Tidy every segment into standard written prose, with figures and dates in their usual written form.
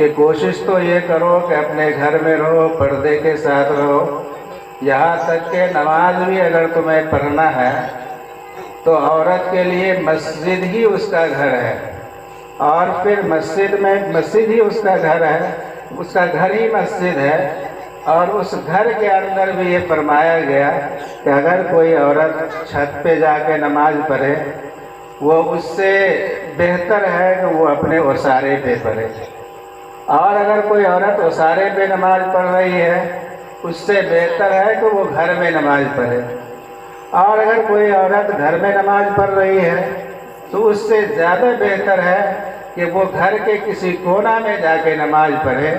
کہ کوشش تو یہ کرو کہ اپنے گھر میں رہو، پردے کے ساتھ رہو، یہاں تک کہ نماز بھی اگر تمہیں پڑھنا ہے تو عورت کے لیے مسجد ہی اس کا گھر ہے، اور پھر مسجد ہی اس کا گھر ہے، اس کا گھر ہی مسجد ہے۔ اور اس گھر کے اندر بھی یہ فرمایا گیا کہ اگر کوئی عورت چھت پہ جا کے نماز پڑھے وہ اس سے بہتر ہے کہ وہ اپنے اوسارے پہ پڑھے، اور اگر کوئی عورت اوسارے پہ نماز پڑھ رہی ہے اس سے بہتر ہے کہ وہ گھر میں نماز پڑھے، اور اگر کوئی عورت گھر میں نماز پڑھ رہی ہے تو اس سے زیادہ بہتر ہے کہ وہ گھر کے کسی کونا میں جا کے نماز پڑھے۔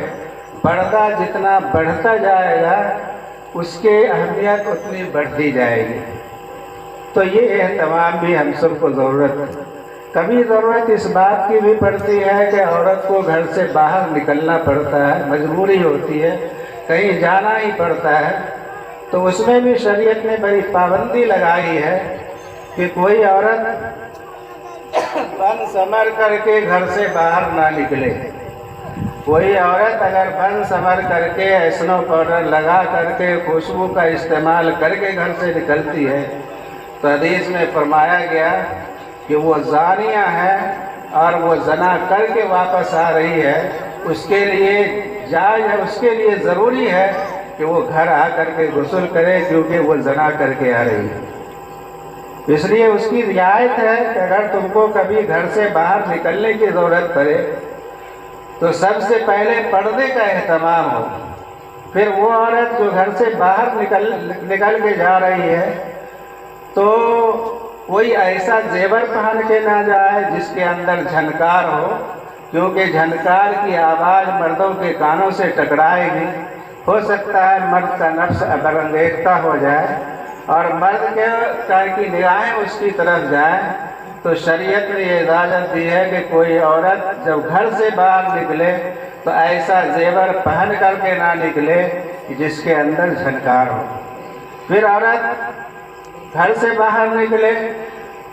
پردہ جتنا بڑھتا جائے گا اس کی اہمیت اتنی بڑھتی جائے گی۔ تو یہ اہتمام بھی ہم سب کو ضرورت ہے۔ کبھی ضرورت اس بات کی بھی پڑتی ہے کہ عورت کو گھر سے باہر نکلنا پڑتا ہے، مجبوری ہوتی ہے، کہیں جانا ہی پڑتا ہے، تو اس میں بھی شریعت نے بڑی پابندی لگائی ہے کہ کوئی عورت بن سمر کر کے گھر سے باہر نہ نکلے۔ کوئی عورت اگر بن سمر کر کے ایسنو پاؤڈر لگا کر کے خوشبو کا استعمال کر کے گھر سے نکلتی ہے تو حدیث میں فرمایا گیا کہ وہ زانیہ ہے اور وہ زنا کر کے واپس آ رہی ہے، اس کے لیے جائز ہے، اس کے لیے ضروری ہے کہ وہ گھر آ کر کے غسل کرے، کیونکہ وہ زنا کر کے آ رہی ہے۔ اس لیے اس کی رعایت ہے کہ اگر تم کو کبھی گھر سے باہر نکلنے کی ضرورت پڑے تو سب سے پہلے پردے کا اہتمام ہو۔ پھر وہ عورت جو گھر سے باہر نکل کے جا رہی ہے تو کوئی ایسا زیور پہن کے نہ جائے جس کے اندر جھنکار ہو، کیونکہ جھنکار کی آواز مردوں کے کانوں سے ٹکرائے گی، ہو سکتا ہے مرد کا نفس برانگیختہ ہو جائے اور مرد کی نگاہیں اس کی طرف جائیں۔ تو شریعت نے یہ اجازت دی ہے کہ کوئی عورت جب گھر سے باہر نکلے تو ایسا زیور پہن کر کے نہ نکلے جس کے اندر جھنکار ہو۔ پھر عورت گھر سے باہر نکلے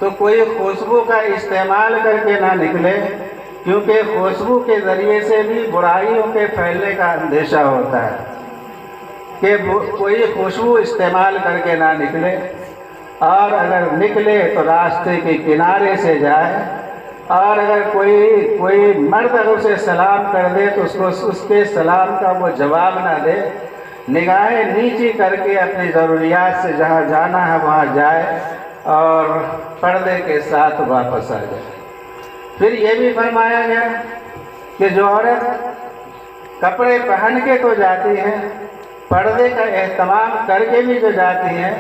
تو کوئی خوشبو کا استعمال کر کے نہ نکلے، کیونکہ خوشبو کے ذریعے سے بھی برائیوں کے پھیلنے کا اندیشہ ہوتا ہے، کہ کوئی خوشبو استعمال کر کے نہ نکلے، اور اگر نکلے تو راستے کے کنارے سے جائے، اور اگر کوئی مرد اگر اسے سلام کر دے تو اس کے سلام کا وہ جواب نہ دے، نگاہیں نیچی کر کے اپنی ضروریات سے جہاں جانا ہے وہاں جائے اور پردے کے ساتھ واپس آ جائے۔ پھر یہ بھی فرمایا گیا کہ جو عورت کپڑے پہن کے تو جاتی ہے، پردے کا اہتمام کر کے بھی جو جاتی ہے،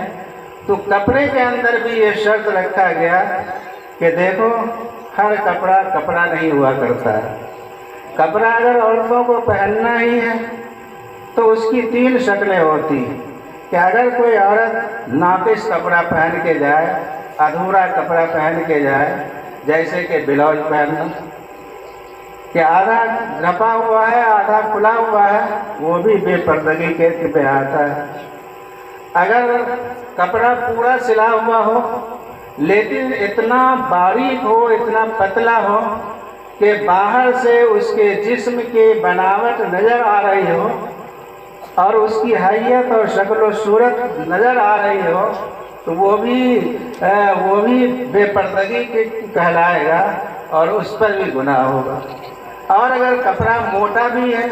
تو کپڑے کے اندر بھی یہ شرط رکھا گیا کہ دیکھو ہر کپڑا نہیں ہوا کرتا ہے۔ کپڑا اگر عورتوں کو پہننا ہی ہے تو اس کی 3 شکلیں ہوتی ہیں، کہ اگر کوئی عورت ناقص کپڑا پہن کے جائے، ادھورا کپڑا پہن کے جائے، جیسے کہ بلاؤز پہننا، کہ آدھا نپا ہوا ہے آدھا کھلا ہوا ہے، وہ بھی بے پردگی کے پہ آتا ہے۔ اگر کپڑا پورا سلا ہوا ہو لیکن اتنا باریک ہو، اتنا پتلا ہو کہ باہر سے اس کے جسم کی بناوٹ نظر آ رہی ہو اور اس کی حیت اور شکل و صورت نظر آ رہی ہو، تو وہ بھی بے پردگی کہلائے گا اور اس پر بھی گناہ ہوگا۔ اور اگر کپڑا موٹا بھی ہے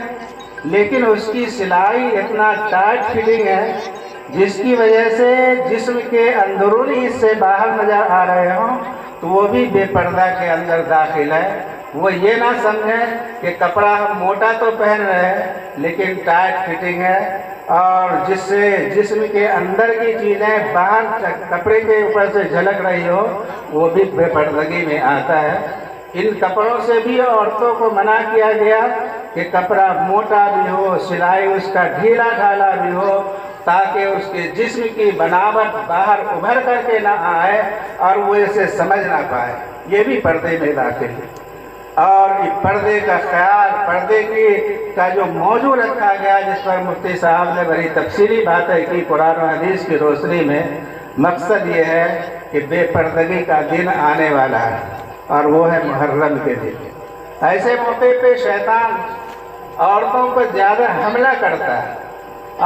لیکن اس کی سلائی اتنا ٹائٹ فٹنگ ہے جس کی وجہ سے جسم کے اندرونی حصے باہر نظر آ رہے ہوں، تو وہ بھی بے پردہ کے اندر داخل ہے۔ وہ یہ نہ سمجھیں کہ کپڑا ہم موٹا تو پہن رہے ہیں لیکن ٹائٹ فٹنگ ہے، اور جس سے جسم کے اندر کی چیزیں باہر کپڑے کے اوپر سے جھلک رہی ہو، وہ بھی بے پردگی میں آتا ہے۔ ان کپڑوں سے بھی عورتوں کو منع کیا گیا کہ کپڑا موٹا بھی ہو، سلائی اس کا ڈھیلا ڈھالا بھی ہو، تاکہ اس کے جسم کی بناوٹ باہر ابھر کر کے نہ آئے اور وہ اسے سمجھ نہ پائے۔ یہ بھی پردے میں داخل ہے۔ اور پردے کا خیال، پردے کا جو موضوع رکھا گیا جس پر مفتی صاحب نے بڑی تفصیلی باتیں کی قرآن و حدیث کی روشنی میں، مقصد یہ ہے کہ بے پردگی کا دن آنے والا ہے اور وہ ہے محرم کے دن۔ ایسے موقع پہ شیطان عورتوں پر زیادہ حملہ کرتا ہے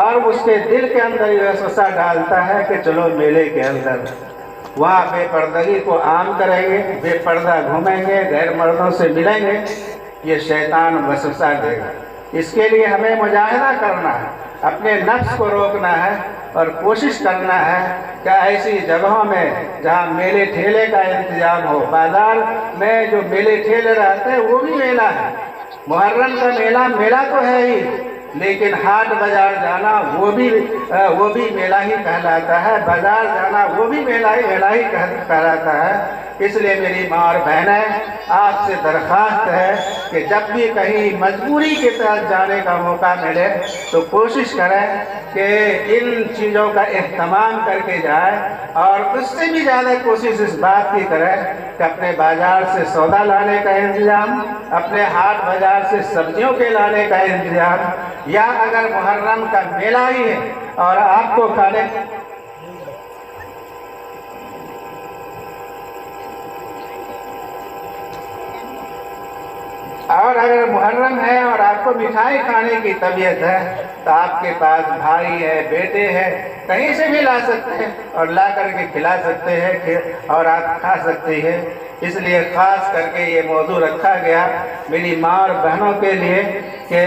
اور اس کے دل کے اندر یہ وسوسہ ڈالتا ہے کہ چلو میلے کے اندر وہاں بے پردگی کو عام کریں گے، بے پردہ گھومیں گے، غیر مردوں سے ملیں گے، یہ شیطان وسوسہ دے گا۔ اس کے لیے ہمیں مجاہدہ کرنا ہے، اپنے نفس کو روکنا ہے اور کوشش کرنا ہے کہ ایسی جگہوں میں جہاں میلے ٹھیلے کا انتظام ہو، بازار میں جو میلے ٹھیلے رہتے ہیں وہ بھی میلہ ہے، محرم کا میلہ تو ہے ہی، لیکن ہاٹ بازار جانا وہ بھی میلہ ہی کہلاتا ہے، بازار جانا وہ بھی میلہ ہی کہلاتا ہے۔ اس لیے میری ماں اور بہنیں، آپ سے درخواست ہے کہ جب بھی کہیں مجبوری کے تحت جانے کا موقع ملے تو کوشش کریں کہ ان چیزوں کا اہتمام کر کے جائیں، اور اس سے بھی زیادہ کوشش اس بات کی کریں کہ اپنے بازار سے سودا لانے کا انتظام، اپنے ہاٹ بازار سے سبزیوں کے لانے کا انتظام، یا اگر محرم کا میلہ ہی ہے اور آپ کو کھانے اور اگر محرم ہے اور آپ کو مٹھائی کھانے کی طبیعت ہے تو آپ کے پاس بھائی ہے، بیٹے ہیں، کہیں سے بھی لا سکتے ہیں اور لا کر کے کھلا سکتے ہیں اور آپ کھا سکتے ہیں۔ اس لیے خاص کر کے یہ موضوع رکھا گیا میری ماں اور بہنوں کے لیے کہ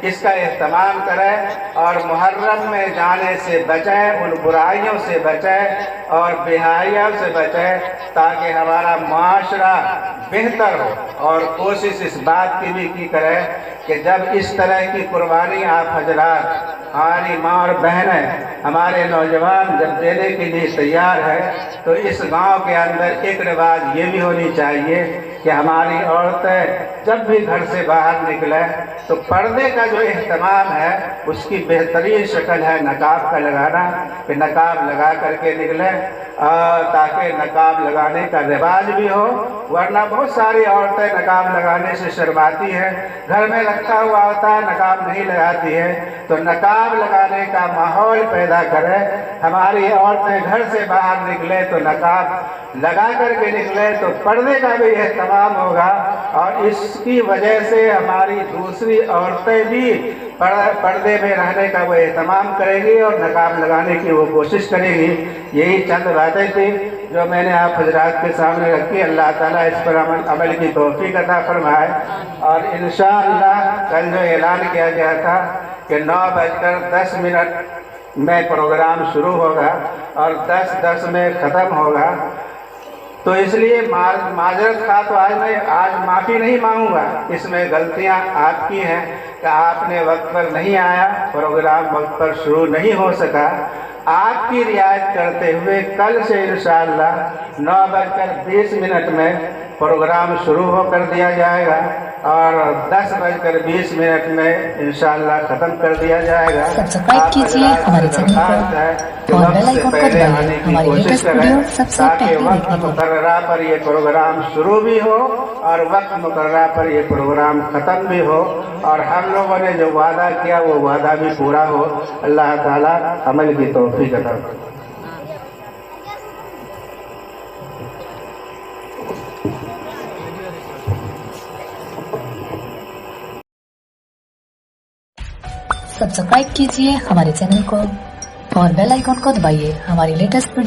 اس کا اہتمام کریں اور محرم میں جانے سے بچیں، ان برائیوں سے بچیں اور بے حیائی سے بچیں تاکہ ہمارا معاشرہ بہتر ہو۔ اور کوشش اس بات کی بھی کی کریں کہ جب اس طرح کی قربانی آپ حضرات، ہماری ماں اور بہنیں، ہمارے نوجوان جب دینے کے لیے تیار ہے تو اس گاؤں کے اندر ایک رواج یہ بھی ہونی چاہیے کہ ہماری عورتیں جب بھی گھر سے باہر نکلیں تو پردے کا جو اہتمام ہے اس کی بہترین شکل ہے نقاب کا لگانا، کہ نقاب لگا کر کے نکلیں تاکہ نقاب لگانے کا رواج بھی ہو، ورنہ بہت ساری عورتیں نقاب لگانے سے شرماتی ہیں، گھر میں رکھا ہوا ہوتا ہے نقاب نہیں لگاتی ہے، تو نقاب لگانے کا ماحول پیدا کریں۔ ہماری عورتیں گھر سے باہر نکلیں تو نقاب لگا کر کے نکلیں تو پردے کا بھی اہتمام ہوگا، اور اس کی وجہ سے ہماری دوسری عورتیں بھی پردے میں رہنے کا وہ اہتمام کریں گی اور نقاب لگانے کی وہ کوشش کریں گی۔ یہی چند باتیں تھیں جو میں نے آپ حضرات کے سامنے رکھی۔ اللہ تعالیٰ اس پر عمل کی توفیق عطا فرمائے، اور انشاءاللہ کل جو اعلان کیا گیا تھا کہ 9:10 میں پروگرام شروع ہوگا اور 10:10 میں ختم ہوگا، تو اس لیے معذرت خواہ تو آج معافی نہیں مانگوں گا، اس میں غلطیاں آپ کی ہیں کہ آپ نے وقت پر نہیں آیا، پروگرام وقت پر شروع نہیں ہو سکا۔ آپ کی رعایت کرتے ہوئے کل سے انشاءاللہ 9:20 میں پروگرام شروع ہو کر دیا جائے گا اور 10:20 میں انشاءاللہ ختم کر دیا جائے گا۔ سبسکرائب کیجیے ہمارے چینل کو اور بیل آئیکن کو دبائیے ہماری لیٹسٹ ویڈیو سب سے پہلے وقت دیکھنے کے لیے۔ مقررہ پر یہ پروگرام شروع بھی ہو اور وقت مقررہ پر یہ پروگرام ختم بھی ہو، اور ہم لوگوں نے جو وعدہ کیا وہ وعدہ بھی پورا ہو۔ اللہ تعالیٰ عمل کی توفیق عطا فرمائے۔ سبسکرائب کیجیے ہمارے چینل کو اور بیل آئیکن کو دبائیے ہماری لیٹسٹ ویڈیو